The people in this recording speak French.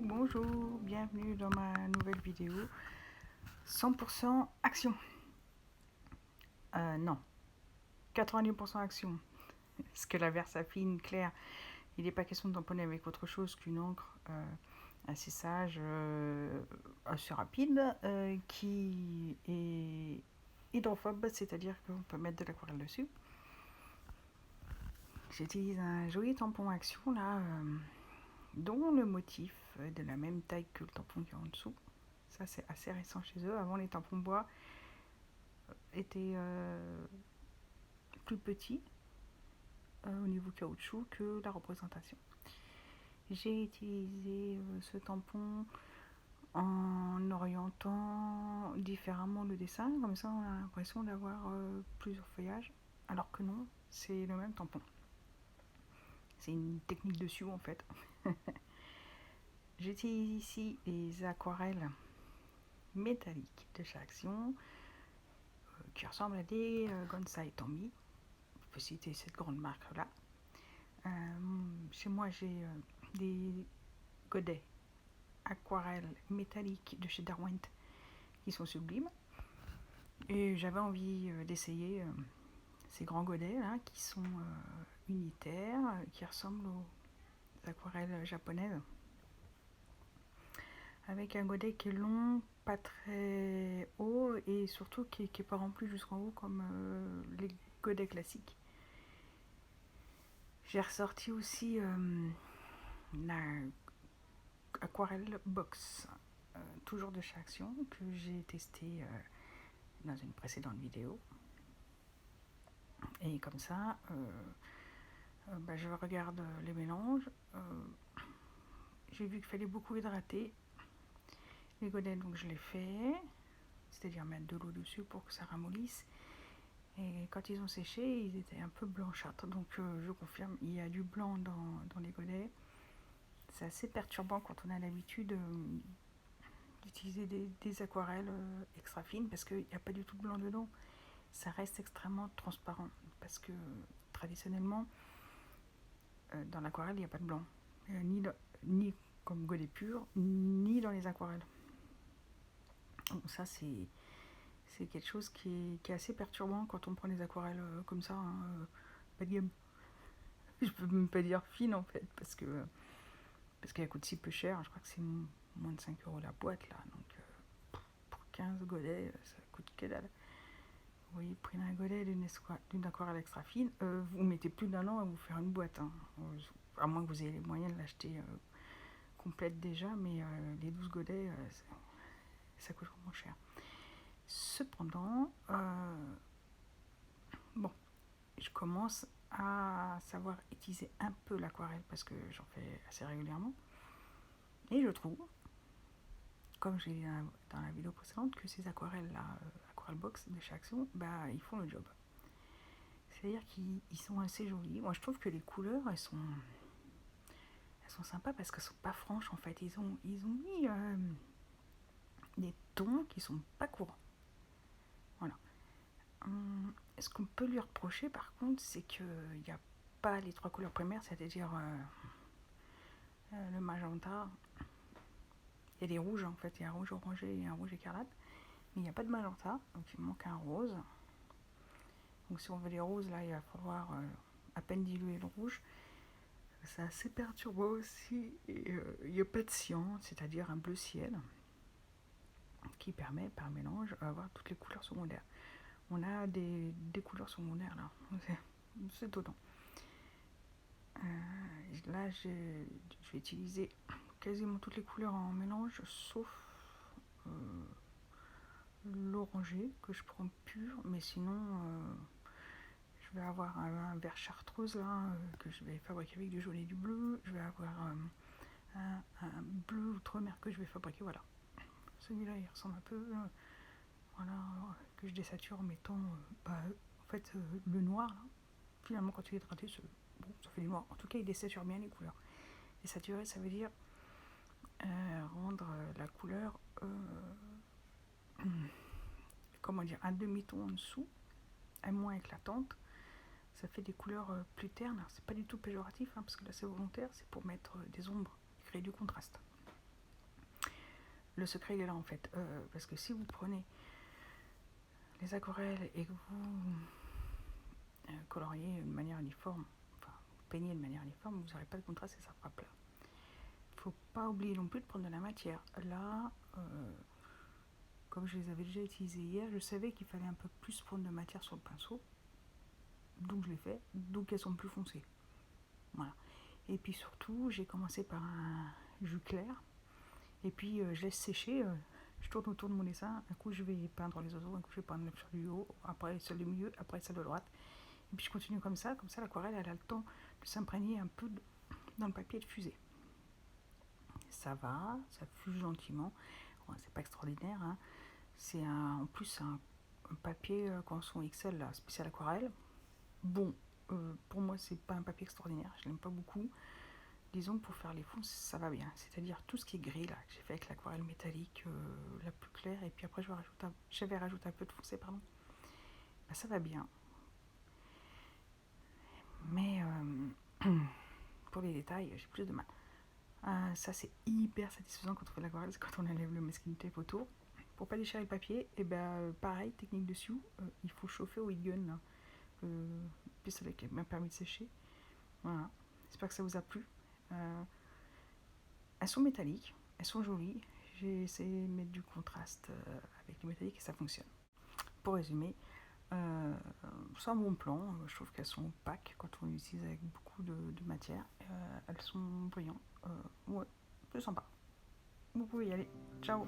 Bonjour, bienvenue dans ma nouvelle vidéo 100% action. Non, 90% action. Parce que la Versafine claire, il n'est pas question de tamponner avec autre chose qu'une encre assez sage, assez rapide, qui est hydrophobe, c'est-à-dire qu'on peut mettre de l'aquarelle dessus. J'utilise un joli tampon action là, dont le motif est de la même taille que le tampon qui est en dessous. Ça c'est assez récent chez eux. Avant les tampons bois étaient plus petits au niveau caoutchouc que la représentation. J'ai utilisé ce tampon en orientant différemment le dessin, comme ça on a l'impression d'avoir plusieurs feuillages, alors que non, c'est le même tampon. C'est une technique dessus en fait. J'utilise ici les aquarelles métalliques de chez Action qui ressemblent à des Gonsai Tommy. On peut citer cette grande marque là. Chez moi j'ai des godets aquarelles métalliques de chez Derwent qui sont sublimes, et j'avais envie d'essayer ces grands godets là qui sont unitaires, qui ressemblent aux aquarelles japonaises, avec un godet qui est long, pas très haut, et surtout qui est pas rempli jusqu'en haut comme les godets classiques. J'ai ressorti aussi la aquarelle box, toujours de chez Action, que j'ai testé dans une précédente vidéo. Et comme ça, je regarde les mélanges. J'ai vu qu'il fallait beaucoup hydrater les godets, donc je l'ai fait, c'est-à-dire mettre de l'eau dessus pour que ça ramollisse. Et quand ils ont séché, ils étaient un peu blanchâtres, donc je confirme, il y a du blanc dans les godets. C'est assez perturbant quand on a l'habitude d'utiliser des aquarelles extra fines, parce qu'il n'y a pas du tout de blanc dedans. Ça reste extrêmement transparent, parce que traditionnellement, dans l'aquarelle, il n'y a pas de blanc, ni comme godet pur, ni dans les aquarelles. Donc ça, c'est quelque chose qui est assez perturbant quand on prend des aquarelles comme ça, hein, pas de gamme. Je peux même pas dire fine en fait, parce qu'elle coûte si peu cher. Je crois que c'est moins de 5 € la boîte là, donc pour 15 godets, ça coûte que dalle. Vous voyez, prenez un godet d'une aquarelle extra fine, vous mettez plus d'1 an à vous faire une boîte, hein. À moins que vous ayez les moyens de l'acheter complète déjà, mais les 12 godets, ça coûte vraiment cher. Cependant, je commence à savoir utiliser un peu l'aquarelle parce que j'en fais assez régulièrement. Et je trouve, comme j'ai dit dans la vidéo précédente, que ces aquarelles-là, aquarelle box de chez Action, ils font le job. C'est-à-dire qu'ils sont assez jolis. Moi, je trouve que les couleurs, elles sont sympas parce qu'elles sont pas franches en fait. Ils ont mis des tons qui sont pas courants. Voilà. Ce qu'on peut lui reprocher par contre, c'est qu'il n'y a pas les 3 couleurs primaires, c'est-à-dire le magenta. Il y a des rouges en fait, il y a un rouge orangé et un rouge écarlate, mais il n'y a pas de magenta, donc il manque un rose. Donc si on veut les roses, là, il va falloir à peine diluer le rouge. C'est assez perturbant aussi. Et il n'y a pas de cyan, c'est-à-dire un bleu ciel, qui permet par mélange d'avoir toutes les couleurs secondaires. On a des couleurs secondaires là, c'est étonnant. Là, je vais utiliser quasiment toutes les couleurs en mélange, sauf l'orangé que je prends pur, mais sinon je vais avoir un vert chartreuse là, que je vais fabriquer avec du jaune et du bleu. Je vais avoir un bleu outre-mer que je vais fabriquer, voilà. Celui-là il ressemble un peu, voilà, que je désature en mettant en fait le noir là. Finalement quand il est hydraté, ça fait du noir. En tout cas il désature bien les couleurs. Désaturer, ça veut dire rendre la couleur comment dire, un demi-ton en dessous, est moins éclatante, ça fait des couleurs plus ternes. C'est pas du tout péjoratif, parce que là c'est volontaire, c'est pour mettre des ombres, créer du contraste. Le secret il est là en fait, parce que si vous prenez les aquarelles et que vous coloriez de manière uniforme, enfin peignez de manière uniforme, vous n'aurez pas de contraste et ça fera plat. Il faut pas oublier non plus de prendre de la matière. Là, comme je les avais déjà utilisées hier, je savais qu'il fallait un peu plus prendre de matière sur le pinceau, donc je l'ai fait, donc elles sont plus foncées. Voilà. Et puis surtout, j'ai commencé par un jus clair, et puis je laisse sécher, je tourne autour de mon dessin, un coup je vais peindre les oiseaux, un coup je vais peindre le du haut, après celle du milieu, après celle de droite, et puis je continue comme ça l'aquarelle elle a le temps de s'imprégner un peu dans le papier et de fuser. Ça va, ça fuse gentiment, bon, c'est pas extraordinaire, c'est en plus un papier Canson XL là, spécial aquarelle. Bon, pour moi c'est pas un papier extraordinaire, je l'aime pas beaucoup. Disons que pour faire les fonds ça va bien, c'est-à-dire tout ce qui est gris là que j'ai fait avec l'aquarelle métallique la plus claire, et puis après j'avais rajouté un peu de foncé, pardon. Ben, ça va bien, mais pour les détails j'ai plus de mal. Ça c'est hyper satisfaisant quand on fait l'aquarelle, c'est quand on enlève le masking tape autour. Pour pas déchirer le papier, et ben pareil, technique dessus, il faut chauffer au heat gun là. Puis ça m'a permis de sécher. Voilà, j'espère que ça vous a plu. Elles sont métalliques, elles sont jolies. J'ai essayé de mettre du contraste avec du métallique et ça fonctionne. Pour résumer, c'est un bon plan. Je trouve qu'elles sont opaques quand on les utilise avec beaucoup de matière. Elles sont brillantes. Ouais, c'est sympa. Vous pouvez y aller. Ciao.